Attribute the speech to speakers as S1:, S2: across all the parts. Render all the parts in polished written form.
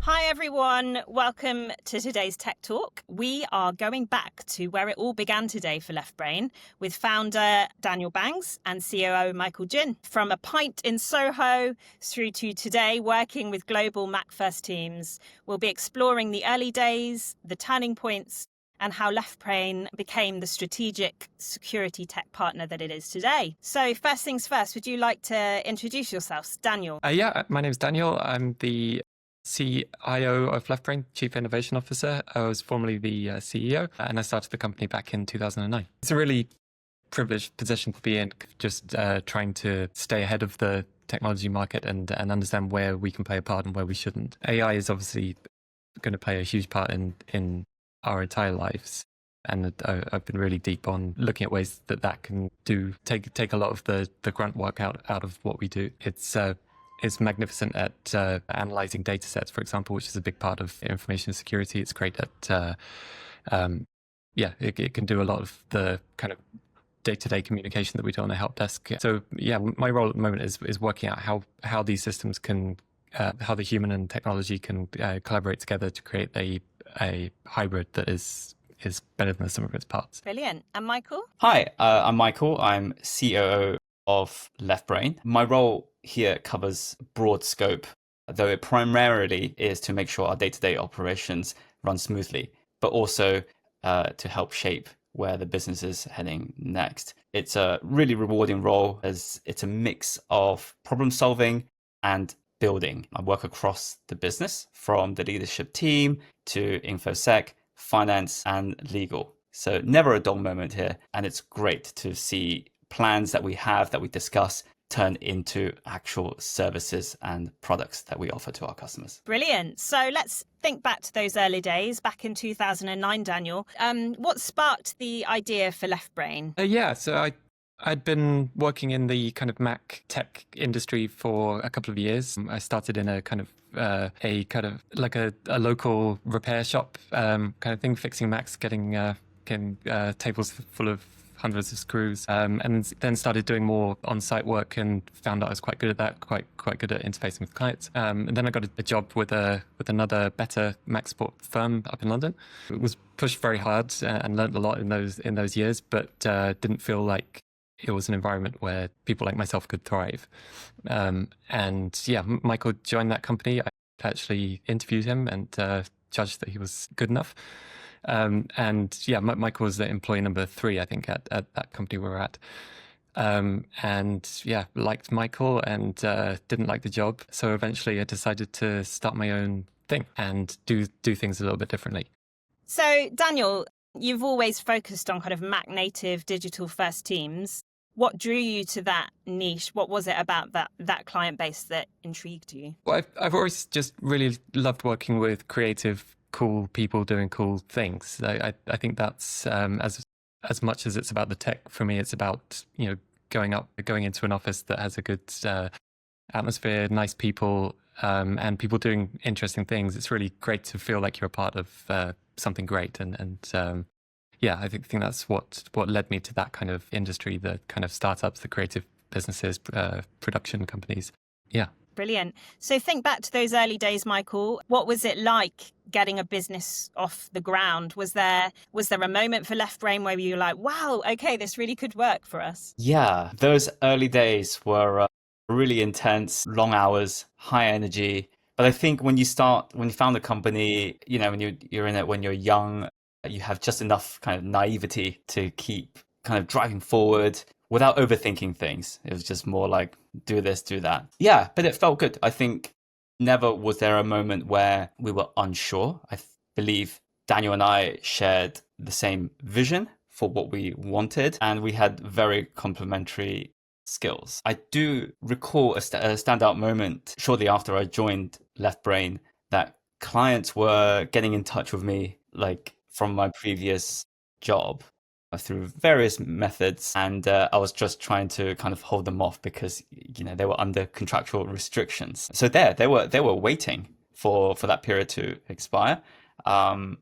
S1: Hi everyone, welcome to today's Tech Talk. We are going back to where it all began today for LeftBrain with founder Daniel Bangs and COO Michael Jin. From a pint in Soho through to today working with global Mac First teams, we'll be exploring the early days, the turning points, and how LeftBrain became the strategic security tech partner that it is today. So first things first, would you like to introduce yourselves? Daniel.
S2: My name is Daniel. I'm the CIO of LeftBrain, Chief Innovation Officer. I was formerly the CEO, and I started the company back in 2009. It's a really privileged position to be in, just trying to stay ahead of the technology market and understand where we can play a part and where we shouldn't. AI is obviously going to play a huge part in our entire lives. And I've been really deep on looking at ways that can take a lot of the grunt work out of what we do. It's magnificent at analyzing data sets, for example, which is a big part of information security. It's great at, it can do a lot of the kind of day-to-day communication that we do on the help desk. So my role at the moment is working out how these systems can, how the human and technology can collaborate together to create a hybrid that is better than the sum of its parts.
S1: Brilliant. And Michael?
S3: Hi, I'm Michael. I'm COO of LeftBrain. My role here covers broad scope, though it primarily is to make sure our day-to-day operations run smoothly, but also to help shape where the business is heading next. It's a really rewarding role as it's a mix of problem solving and building. I work across the business from the leadership team to InfoSec, finance and legal. So never a dull moment here. And it's great to see plans that we discuss turn into actual services and products that we offer to our customers.
S1: Brilliant. So let's think back to those early days, back in 2009, Daniel. What sparked the idea for LeftBrain?
S2: So I'd been working in the kind of Mac tech industry for a couple of years. I started in a kind of a local repair shop kind of thing, fixing Macs, getting tables full of hundreds of screws, and then started doing more on-site work and found out I was quite good at that, quite good at interfacing with clients. And then I got a job with another better Mac support firm up in London. It was pushed very hard and learned a lot in those years, but didn't feel like it was an environment where people like myself could thrive. Michael joined that company. I actually interviewed him and judged that he was good enough. Michael was the employee number 3, I think, at that company we were at. Liked Michael and didn't like the job. So eventually I decided to start my own thing and do things a little bit differently.
S1: So Daniel, you've always focused on kind of Mac native digital first teams. What drew you to that niche? What was it about that client base that intrigued you?
S2: Well, I've always just really loved working with creative, cool people doing cool things. I think that's as much as it's about the tech, for me, it's about, going into an office that has a good atmosphere, nice people, and people doing interesting things. It's really great to feel like you're a part of something great. I think that's what led me to that kind of industry, the kind of startups, the creative businesses, production companies. Yeah.
S1: Brilliant. So think back to those early days, Michael. What was it like getting a business off the ground? Was there a moment for LeftBrain where you were like, wow, okay, this really could work for us?
S3: Yeah, those early days were really intense, long hours, high energy. But I think when you found the company, when you're in it, when you're young, you have just enough kind of naivety to keep kind of driving forward without overthinking things. It was just more like, do this, do that. Yeah, but it felt good. I think never was there a moment where we were unsure. I believe Daniel and I shared the same vision for what we wanted, and we had very complementary skills. I do recall a standout moment shortly after I joined LeftBrain that clients were getting in touch with me, like from my previous job, through various methods, and I was just trying to kind of hold them off because they were under contractual restrictions. So they were waiting for that period to expire, and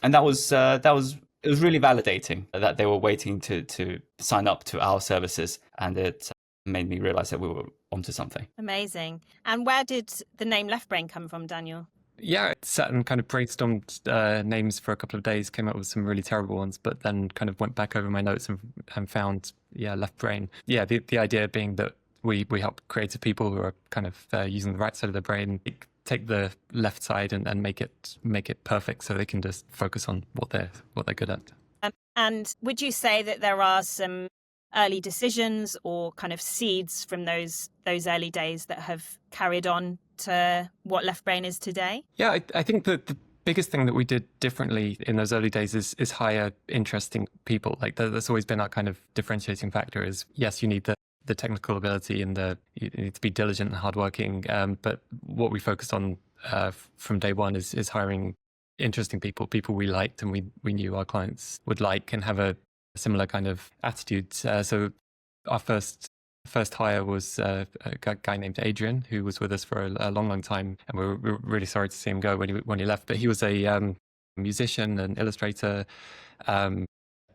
S3: it was really validating that they were waiting to sign up to our services, and it made me realize that we were onto something.
S1: Amazing. And where did the name LeftBrain come from, Daniel?
S2: Yeah, sat and kind of brainstormed names for a couple of days, came up with some really terrible ones, but then kind of went back over my notes and found, LeftBrain. Yeah, the idea being that we help creative people who are kind of using the right side of their brain, take the left side and make it perfect so they can just focus on what they're good at.
S1: And would you say that there are some early decisions or kind of seeds from those early days that have carried on to what LeftBrain is today?
S2: Yeah, I think that the biggest thing that we did differently in those early days is hire interesting people. Like that's always been our kind of differentiating factor is, yes, you need the technical ability and you need to be diligent and hardworking. But what we focused on from day one is hiring interesting people we liked and we knew our clients would like and have a similar kind of attitude. So our first hire was a guy named Adrian, who was with us for a long time, and we were really sorry to see him go when he left. But he was a musician and illustrator,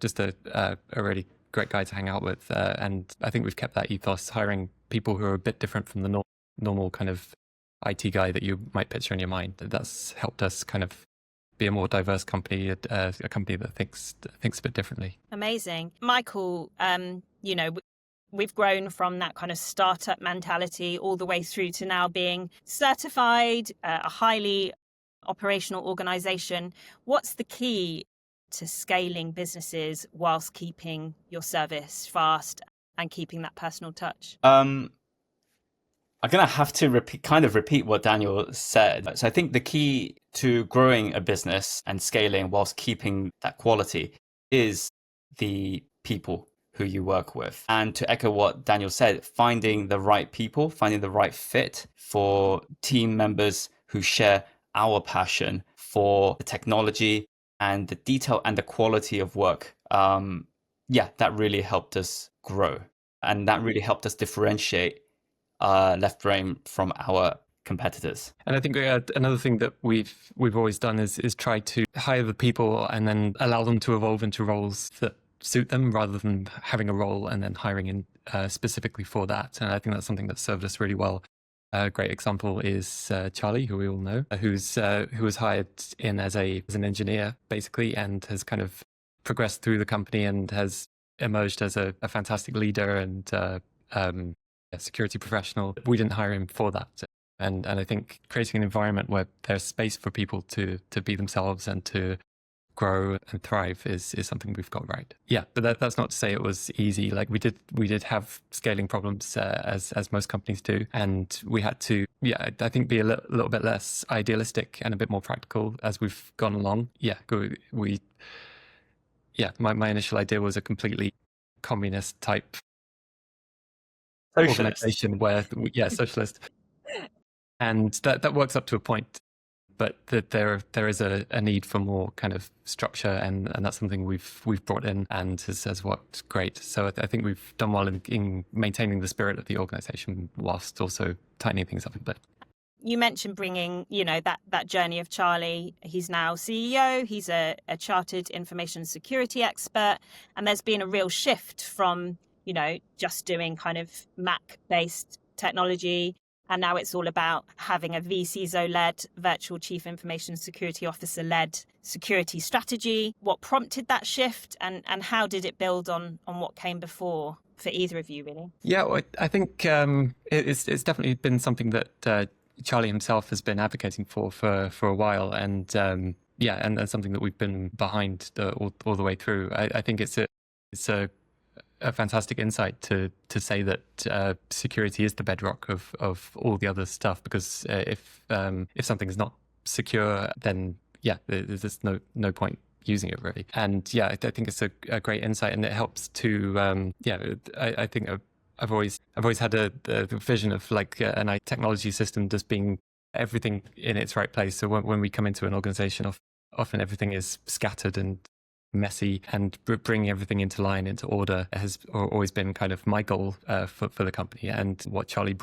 S2: just a really great guy to hang out with. And I think we've kept that ethos, hiring people who are a bit different from the normal kind of IT guy that you might picture in your mind. That's helped us kind of be a more diverse company, a company that thinks a bit differently.
S1: Amazing. Michael, we've grown from that kind of startup mentality all the way through to now being certified, a highly operational organization. What's the key to scaling businesses whilst keeping your service fast and keeping that personal touch?
S3: I'm going to have to repeat what Daniel said. So I think the key to growing a business and scaling whilst keeping that quality is the people who you work with. And to echo what Daniel said, finding the right people, finding the right fit for team members who share our passion for the technology and the detail and the quality of work. That really helped us grow. And that really helped us differentiate LeftBrain from our competitors.
S2: And I think another thing that we've always done is try to hire the people and then allow them to evolve into roles that suit them rather than having a role and then hiring in specifically for that. And I think that's something that served us really well. A great example is Charlie, who we all know, who was hired in as an engineer basically, and has kind of progressed through the company and has emerged as a fantastic leader and a security professional. We didn't hire him for that. And I think creating an environment where there's space for people to be themselves and to grow and thrive is something we've got right. Yeah, but that's not to say it was easy. Like we did have scaling problems as most companies do, and we had to I think be a little bit less idealistic and a bit more practical as we've gone along. My initial idea was a completely communist type organization where socialist, and that works up to a point, but that there is a need for more kind of structure, and that's something we've brought in and has worked great. So I think we've done well in maintaining the spirit of the organization whilst also tightening things up a bit.
S1: You mentioned bringing, that journey of Charlie. He's now CEO. He's a chartered information security expert, and there's been a real shift from just doing kind of Mac-based technology. And now it's all about having a VCISO-led, Virtual Chief Information Security Officer-led security strategy. What prompted that shift, and how did it build on what came before for either of you, really?
S2: Yeah, well, I think it's definitely been something that Charlie himself has been advocating for a while. And and something that we've been behind all the way through. I think it's a fantastic insight to say that security is the bedrock of all the other stuff, because if something is not secure, then there's just no point using it really. And I think it's a great insight, and it helps to I think I've always had the vision of like an IT technology system just being everything in its right place. So when we come into an organization, often everything is scattered and messy, and bringing everything into line, into order has always been kind of my goal for the company. And what Charlie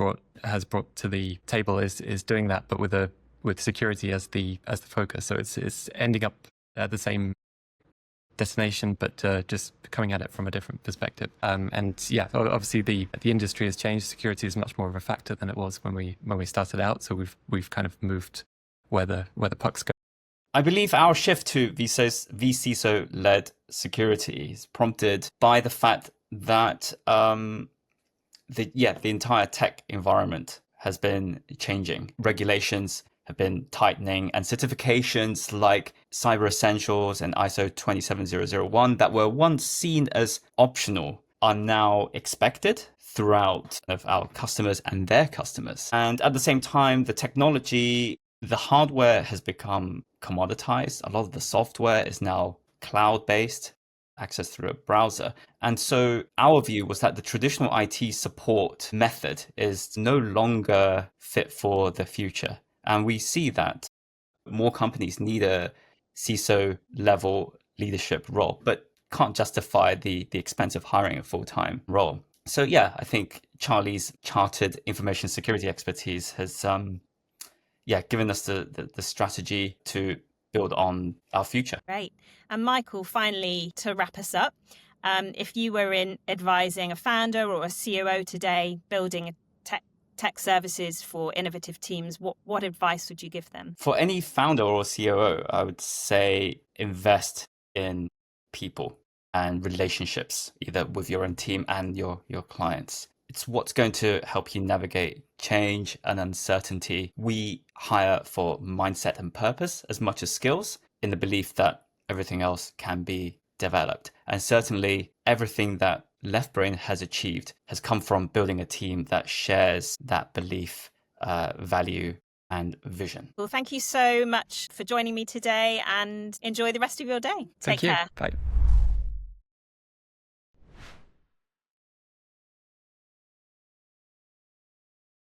S2: has brought to the table is doing that, but with security as the focus. So it's ending up at the same destination, but just coming at it from a different perspective. Obviously the industry has changed. Security is much more of a factor than it was when we started out. So we've kind of moved where the puck's going.
S3: I believe our shift to VCISO-led security is prompted by the fact that the entire tech environment has been changing. Regulations have been tightening, and certifications like Cyber Essentials and ISO 27001 that were once seen as optional are now expected throughout of our customers and their customers. And at the same time, the technology, the hardware has become commoditized. A lot of the software is now cloud-based, accessed through a browser. And so our view was that the traditional IT support method is no longer fit for the future. And we see that more companies need a CISO level leadership role, but can't justify the expense of hiring a full-time role. So yeah, I think Charlie's chartered information security expertise has given us the strategy to build on our future.
S1: Great. And Michael, finally, to wrap us up, if you were advising a founder or a COO today building a tech services for innovative teams, what advice would you give them?
S3: For any founder or COO, I would say invest in people and relationships, either with your own team and your clients. It's what's going to help you navigate change and uncertainty. We hire for mindset and purpose as much as skills, in the belief that everything else can be developed. And certainly everything that LeftBrain has achieved has come from building a team that shares that belief, value, and vision.
S1: Well, thank you so much for joining me today, and enjoy the rest of your day. Take care.
S2: Bye.